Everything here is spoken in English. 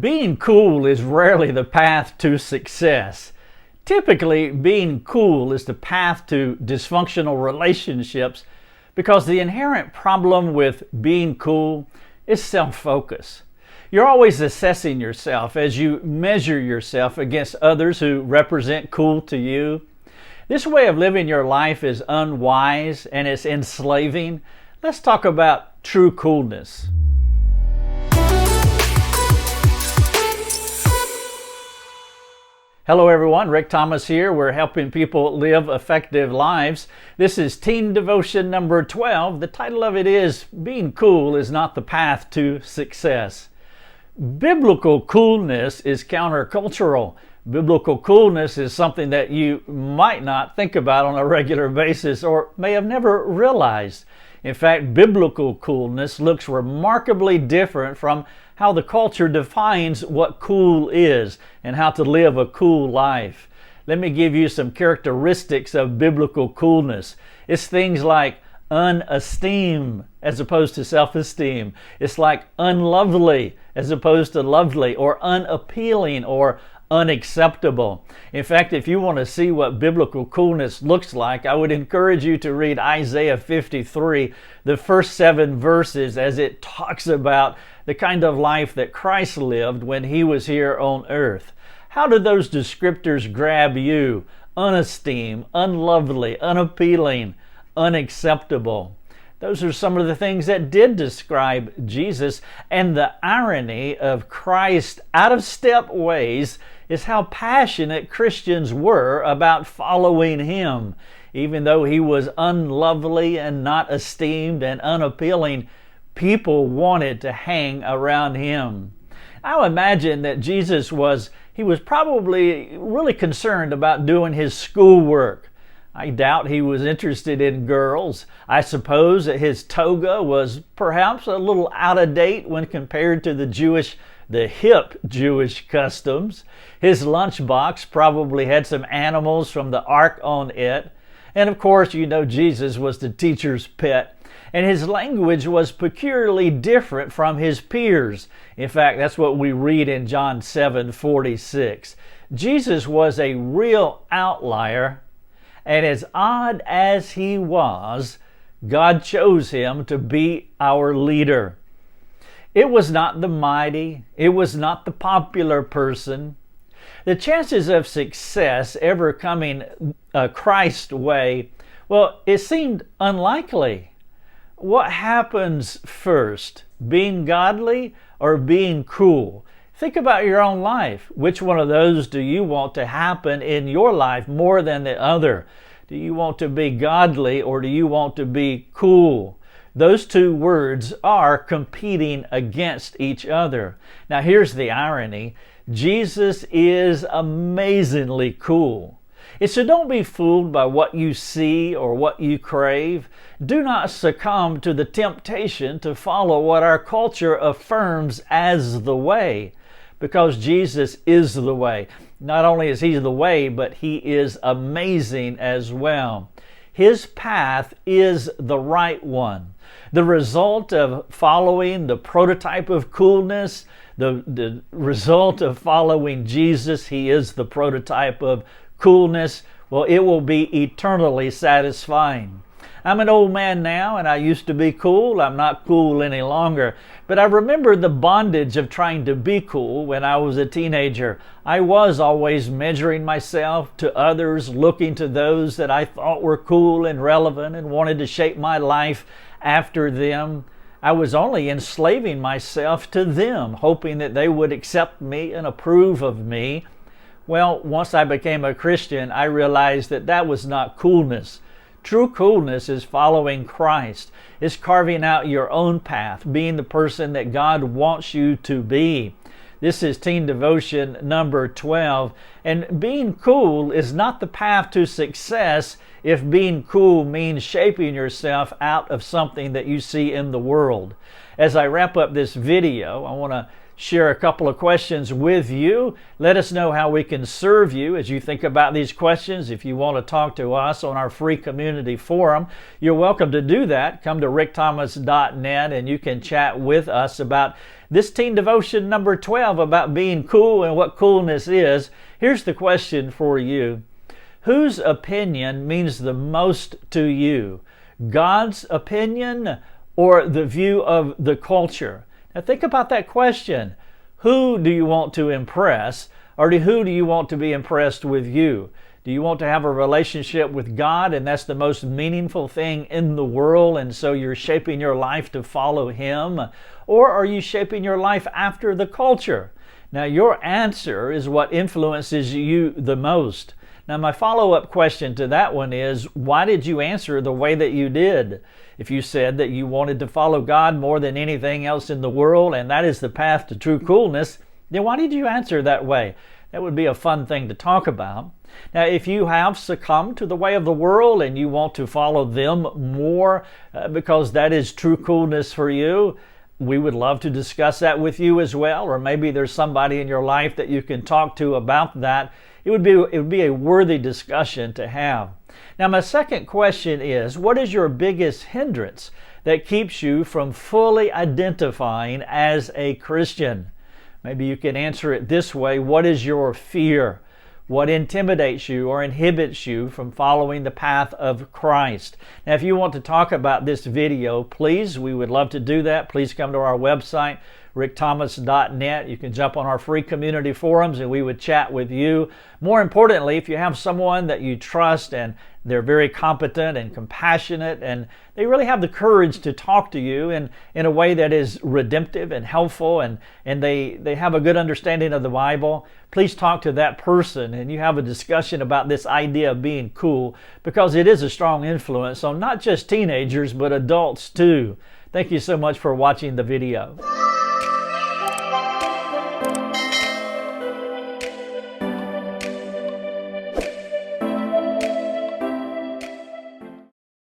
Being cool is rarely the path to success. Typically, being cool is the path to dysfunctional relationships because the inherent problem with being cool is self-focus. You're always assessing yourself as you measure yourself against others who represent cool to you. This way of living your life is unwise and it's enslaving. Let's talk about true coolness. Hello everyone, Rick Thomas here. We're helping people live effective lives. This is Teen Devotion number 12. The title of it is Being Cool is Not the Path to Success. Biblical coolness is countercultural. Biblical coolness is something that you might not think about on a regular basis or may have never realized. In fact, biblical coolness looks remarkably different from how the culture defines what cool is and how to live a cool life. Let me give you some characteristics of biblical coolness. It's things like unesteem as opposed to self-esteem. It's like unlovely as opposed to lovely, or unappealing or unacceptable. In fact, if you want to see what biblical coolness looks like, I would encourage you to read Isaiah 53, the first 7 verses, as it talks about the kind of life that Christ lived when he was here on earth. How do those descriptors grab you? Unesteem, unlovely, unappealing, unacceptable. Those are some of the things that did describe Jesus, and the irony of Christ's out-of-step ways is how passionate Christians were about following him. Even though he was unlovely and not esteemed and unappealing, people wanted to hang around him. I imagine that Jesus was probably really concerned about doing his schoolwork. I doubt he was interested in girls. I suppose that his toga was perhaps a little out of date when compared to the hip Jewish customs. His lunchbox probably had some animals from the ark on it. And of course, you know, Jesus was the teacher's pet. And his language was peculiarly different from his peers. In fact, that's what we read in John 7:46. Jesus was a real outlier. And as odd as he was, God chose him to be our leader. It was not the mighty. It was not the popular person. The chances of success ever coming Christ's way, well, it seemed unlikely. What happens first, being godly or being cool? Think about your own life. Which one of those do you want to happen in your life more than the other? Do you want to be godly or do you want to be cool? Those two words are competing against each other. Now here's the irony. Jesus is amazingly cool. And so don't be fooled by what you see or what you crave. Do not succumb to the temptation to follow what our culture affirms as the way, because Jesus is the way. Not only is he the way, but he is amazing as well. His path is the right one. The result of following the prototype of coolness, the result of following Jesus, he is the prototype of coolness, well, it will be eternally satisfying. I'm an old man now, and I used to be cool. I'm not cool any longer. But I remember the bondage of trying to be cool when I was a teenager. I was always measuring myself to others, looking to those that I thought were cool and relevant and wanted to shape my life after them. I was only enslaving myself to them, hoping that they would accept me and approve of me. Well, once I became a Christian, I realized that that was not coolness. True coolness is following Christ. It's carving out your own path, being the person that God wants you to be. This is Teen Devotion number 12. And being cool is not the path to success if being cool means shaping yourself out of something that you see in the world. As I wrap up this video, I want to share a couple of questions with you. Let us know how we can serve you as you think about these questions. If you want to talk to us on our free community forum, you're welcome to do that. Come to rickthomas.net and you can chat with us about this teen devotion number 12 about being cool and what coolness is. Here's the question for you. Whose opinion means the most to you? God's opinion or the view of the culture? Now think about that question. Who do you want to impress, or who do you want to be impressed with you? Do you want to have a relationship with God, and that's the most meaningful thing in the world, and so you're shaping your life to follow Him? Or are you shaping your life after the culture? Now your answer is what influences you the most. Now my follow-up question to that one is, why did you answer the way that you did? If you said that you wanted to follow God more than anything else in the world, and that is the path to true coolness, then why did you answer that way? That would be a fun thing to talk about. Now, if you have succumbed to the way of the world and you want to follow them more because that is true coolness for you, we would love to discuss that with you as well. Or maybe there's somebody in your life that you can talk to about that. It would be a worthy discussion to have. Now, my second question is, what is your biggest hindrance that keeps you from fully identifying as a Christian? Maybe you can answer it this way. What is your fear? What intimidates you or inhibits you from following the path of Christ? Now, if you want to talk about this video, please, we would love to do that. Please come to our website, rickthomas.net. You can jump on our free community forums and we would chat with you. More importantly, if you have someone that you trust and they're very competent and compassionate and they really have the courage to talk to you in a way that is redemptive and helpful and they have a good understanding of the Bible, please talk to that person and you have a discussion about this idea of being cool, because it is a strong influence on not just teenagers but adults too. Thank you so much for watching the video.